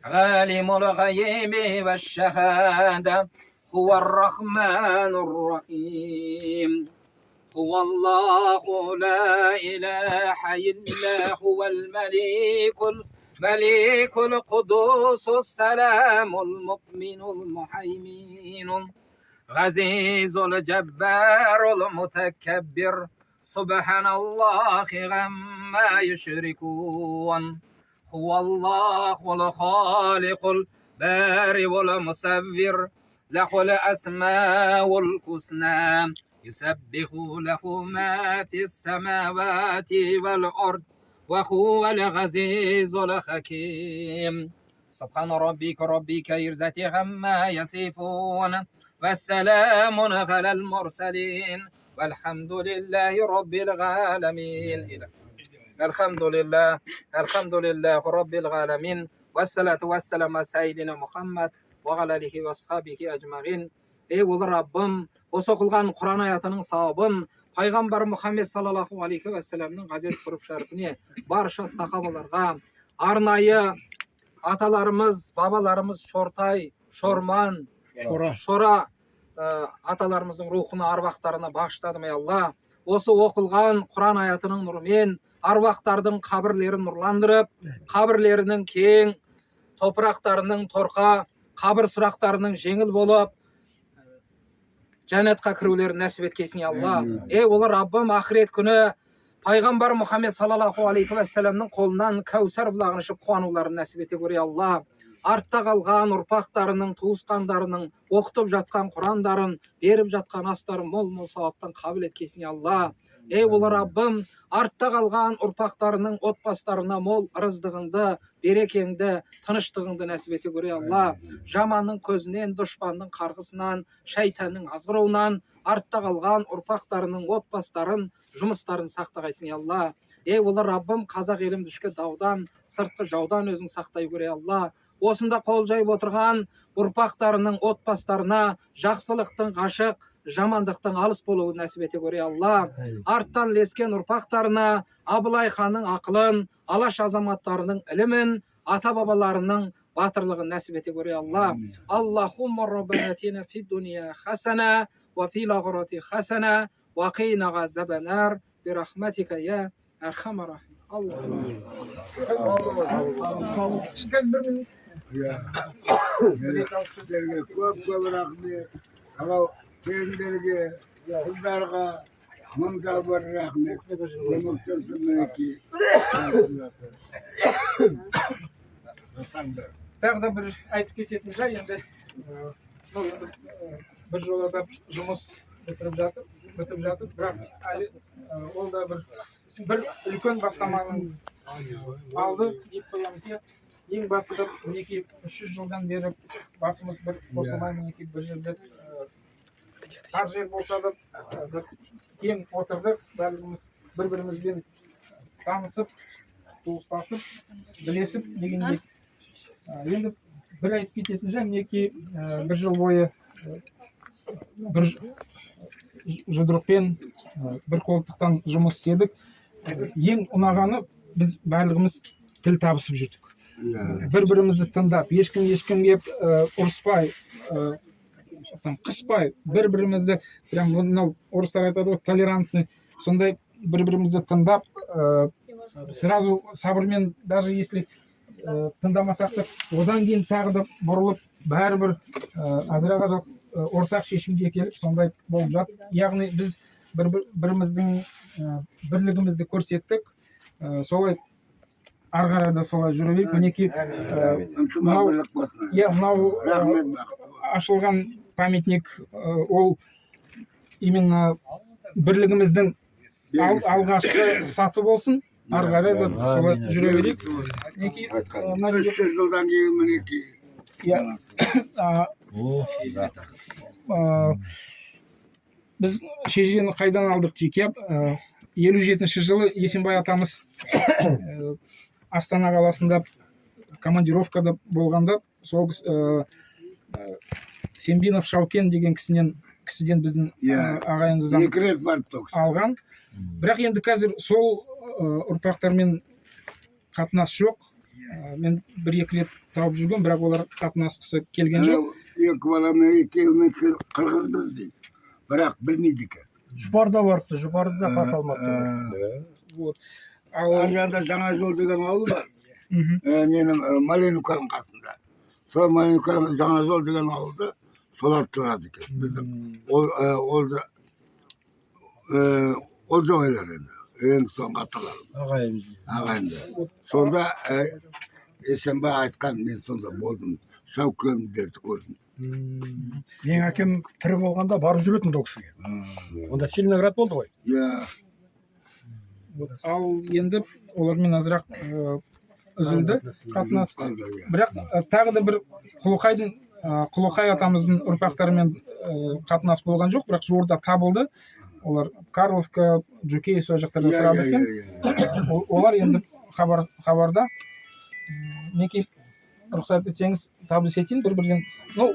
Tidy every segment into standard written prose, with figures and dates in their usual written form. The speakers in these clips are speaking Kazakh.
عالم الغيب والشهادة هو الرحمن الرحيم هو الله لا إله إلا هو الملك القدوس السلام المؤمن المهيمن العزيز الجبار المتكبر سبحان الله عما يشركون هو الله الخالق البارئ المصور له الأسماء الحسنى يسبح له ما في السماوات والأرض وهو العزيز الحكيم سبحان ربك ربك العزة عما يصفون والسلام على المرسلين والحمد لله رب العالمين الحمد لله رب العالمين والصلاة والسلام على سيدنا محمد وعلى آله وصحبه أجمعين. Ey ulu Rabbim, осы оқылған Құран аятының сауабын пайғамбар Мұхаммед саллаллаху алейхи уассаламның ғазиз ғұрып шәріпіне барша сахабаларға, арнайы аталарымыз, бабаларымыз Шортай, Шорман, Шора аталарымыздың рухына, арвақтарына бағыштадым, ей Алла. Осы оқылған Құран аятының нұрымен арвақтардың қабірлерін нұрландырып, қабірлерінің кең, топырақтарының торқа, қабір сұрақтарының жеңіл болып, жәннатқа кірулерін нәсіп еткесін, Алла. Ей ұлы Раббым, ақырет күні пайғамбар Мұхаммед саллаллаху алейхи уассаламның қолынан Кәусар бұлағын ішіп қуануларын нәсіп ете көре, Алла. Артта қалған ұрпақтарының, туысқандарының оқытып жатқан Құрандарын, беріп жатқан астарын мол сауаптан қабыл еткесін, Алла. Ей ұлы Раббым, артта қалған ұрпақтарының отбастарына мол ырыздығыңды, берекеңді, тыныштығыңды нәсіп ете көре, Алла. Жаманның көзінен, дұшпанның қарғысынан, шайтанның азғыруынан артта қалған ұрпақтарының отбастарын, жұмыстарын сақтағайсың, Алла. Ей ұлы Раббым, қазақ елімді ішкі даудан, сыртқы жаудан өзің сақтай көре, Алла. Осында қол жайып отырған ұрпақтарының отбастарына жақсылықтың ғашық, жамандықтың алыс болуын нәсіп ете көре, Алла. Арттан лескен ұрпақтарына Абылай ханның ақылын, алаш азаматтарының ілімін, ата бабаларының батырлығын нәсіп ете көре, Алла. Аллахумма раббана атина фид дуния хасана ва фил ахирати хасана ва қина ғазабан нар бирахматика я архамар рахим. Көп рахмет. Анау келіндерге, қыздарға мыңда бір рахмет. Демектесін мінекей. Тағы да бір айтып кететін жай, енді бір жолы да жұмыс бітіп жатыр, бірақ ол да бір үлкен бастаманың алды деп қоямыз. Ең бастысы мінекей 300 жылдан бері басымыз бір қосылмай, мінекей бір жерде тар жер болса да кең отырдық, бәріміз бір-бірімізбен танысып, туыстасып, білесіп дегендей. Енді бір айтып кететін жай, мінекей бір жыл бойы бір жұдырықпен, бір қолтықтан жұмыс істедік. Ең ұнағаны, біз барлығымыз тіл табысып жүрдік. Бір-бірімізді тыңдап, ешкімге ұрыспай, қыспай, бір-бірімізді, прям мынау орыстар айтады ғой, толерантный, сондай бір-бірімізді тыңдап, сразу сабырмен, даже если тыңдамасақ та, одан кейін тағы да бұрылып, бәрібір азырақ ортақ шешімге келіп, сондай болып жат. Яғни біз біріміздің бірлігімізді көрсеттік, солай ары қарай да солай жүре берейік. Мінекей мынау ашылған памятник, ол именно бірлігіміздің алғашқы саты болсын. Ары қарай да солай жүре берейік. 300 жылдан кейін мінекей. Біз шежірені қайдан алдық дейік? 57 жылы Есенбай атамыз Астана қаласында командировкада болғанда, сол Сембинов Шаукен деген кісіден біздің ағайымыздан алған. Бірақ енді қазір сол ұрпақтармен қатынас жоқ. Мен 1-2 рет тауып жүргем, бірақ олар қатынасқысы келген жоқ. Екі баламның екеуінің қырғыз біз дейді. Бірақ білмейді екен. Жұпарда барыпты, жұпарда қарсы алмапты. Вот. Ар Ал жағында жаңа жол деген ауыл бар. мгм. Ненің Маленуканың қасында. Сол Маленуканың жаңа жол деген ауылда солар тұрады екен. Біздің ол жоғайлар енді. Ең соңғы аталар. Ағайынды. Сонда Есенбай айтқан, мен сонда болдым. Шаукемдерді көрдім. Менің әкем тірі болғанда барып жүретін ол кісіге. Онда Целиноград болды ғой. Иә. ал енді олармен азырақ үзілді қатынас. Қалды, иә. Бірақ тағы да бір Құлықай атамыздың ұрпақтарымен қатынас болған жоқ, бірақ жуырда табылды. Олар Карловка, Жукей сол жақтарда Иә, тұрады иә, екен. иә, иә. Олар енді хабарда. Неке рұқсат етсеңіз табыс етейін бір-бірден. Ну,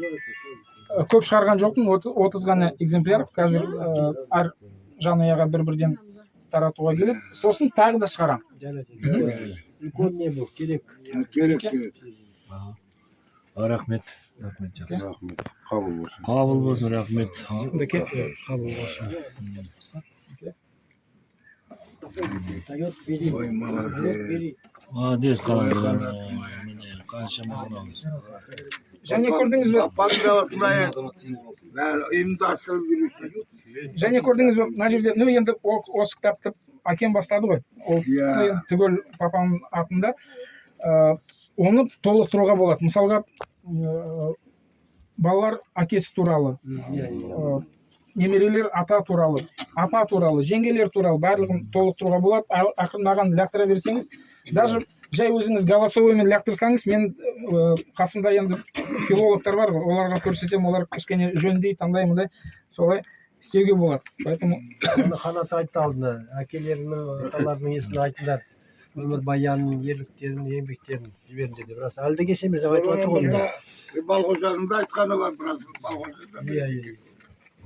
көп шығарған жоқпын, 30 ғана экземпляр. Қазір әр жанұяға бір-бірден таратуға келеді. Сосын тағы да шығарам. Үлкен не бұл, керек. Керек. Рахмет. Рахмет жақсы. Рахмет. Қабыл болсын. Қабыл болсын, рахмет. Дәке. Қабыл болсын. Ой, молодец. Молодец қалады. Қанша мағынамыз. Және көрдіңіз бе? Поздравляю. Бәрі ұйымдастырып жүреді. Және көрдіңіз бе? Мына жерде, ну енді осы кітапты әкем бастады ғой. Ол Иә. түгел папамның атында. Оны толықтыруға болады. Мысалға, балалар әкесі туралы, немерелер ата туралы, апа туралы, жеңгелер туралы барлығын толықтыруға болады. Ақырын маған лақтыра берсеңіз, даже жай өзіңіз голосовоймен лақтырсаңыз, мен қасымда енді филологтар бар ғой, оларға көрсетем, олар кішкене жөндей, таңдай, мындай, солай істеуге болады. Поэтому Қанат айтты алдына, әкелерінің, аталарының есімін айтыңдар. Өмірбаянның ерліктерін, еңбектерін жіберіңдер деп. Рас, әлі де кешеміз деп айтып отыр ғой. Балғожаның айтқаны бар біраз. Балғожада. Иә.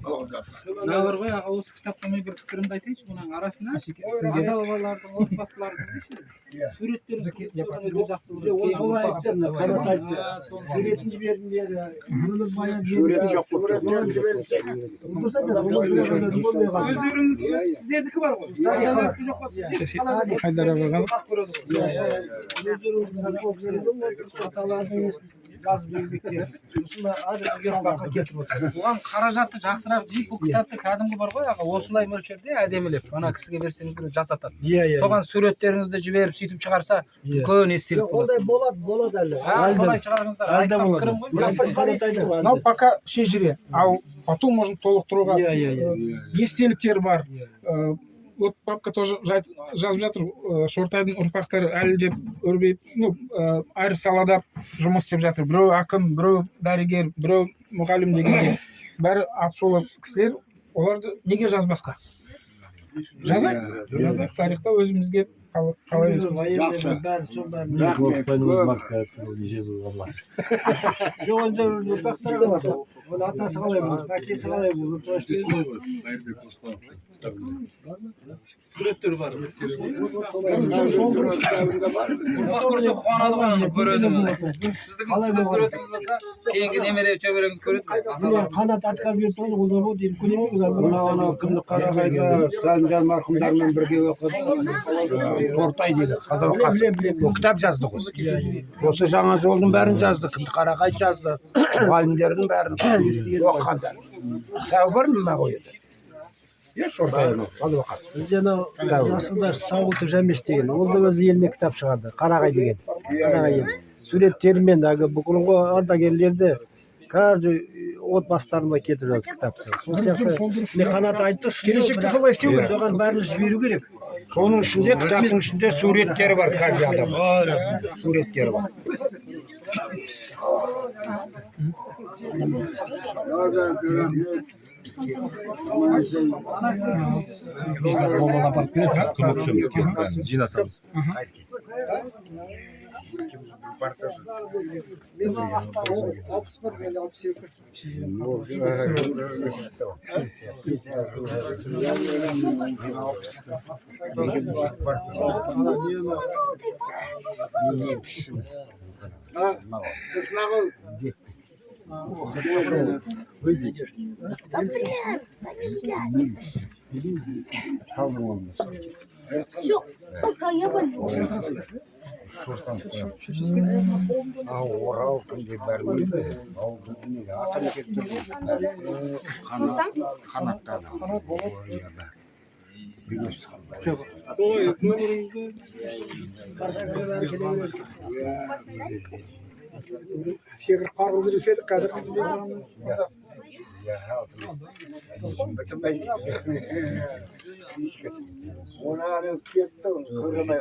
Бар ғой, аға, осы кітапқа мен бір пікірімді айтайыншы, мұның арасына ата-бабалардың, отбасылардың суреттерін өте жақсы Ол солай айтты, Қанат айтты. Суретін жіберіңдер. Өмірбаян Суреті жоқ болып өздеріңіз сіздердікі бар ғой. Сіздердікі жоқ па, сіздердікі қалай Хайдар ағаға аталардың есін жазып еңбектер. оған қаражатты жақсырақ жиып, бұл кітапты кәдімгі бар ғой, аға, осылай мөлшерде әдемілеп, ана кісіге берсеңіздер жасатады. Соған суреттеріңізді жіберіп, сөйтіп шығарса, үлкен естелік Ондай болады. болады әлі. Солай шығарыңыздар. Айтқан пікірім ғой. мынау пока шежіре, ал потом можно толықтыруға естеліктер бар. Вот папка тоже жазып жатыр, Шортайдың ұрпақтары әлі де өрбейіп, әр салада жұмыс істеп жатыр. Біреу ақын, біреу дәрігер, біреу мұғалім дегенде. Бәрі атшулы кісілер, оларды неге жазбасқа? Жазайық, тарихта өзімізге қалай Атасы қалай болды, әкесі қалай болды. Суреттер бар. Қуанады ғана көреді. Сіздің суретіңіз болса, кейінгі немере шөбереңіз көреді. Қанат отказ беріп тұрды, ол да болды. Күнді Қарағайда Санжан марқұмдармен бірге оқыды. Тортай дейді. Кітап жазды ғой. Осы жаңа жолдың бәрін жазды. Күнді Қарағай жазды. Мұғалімдердің бәрін оқығандар. Кітабы бар мына қойды. Жаңа жасылдар Сауылтып Жәмеш деген, ол да өз еліне кітап шығарды, Қарағай деген. Қарағай ел. Суреттерімен бүкіліңгі ардагерлерді каждый отбасыларына кетіп жазды кітапты. Сол сияқты Қанат айтты, соған бәріміз жіберу керек. Соның ішінде, кітаптың ішінде суреттері бар, каждый адам. Суреттері бар. Жинасамыз. Орал күнде бәрімізді ауылдың атаны кетті қанаттады Сегір қарғып жүруші едік қазір. Оны кетті, көремей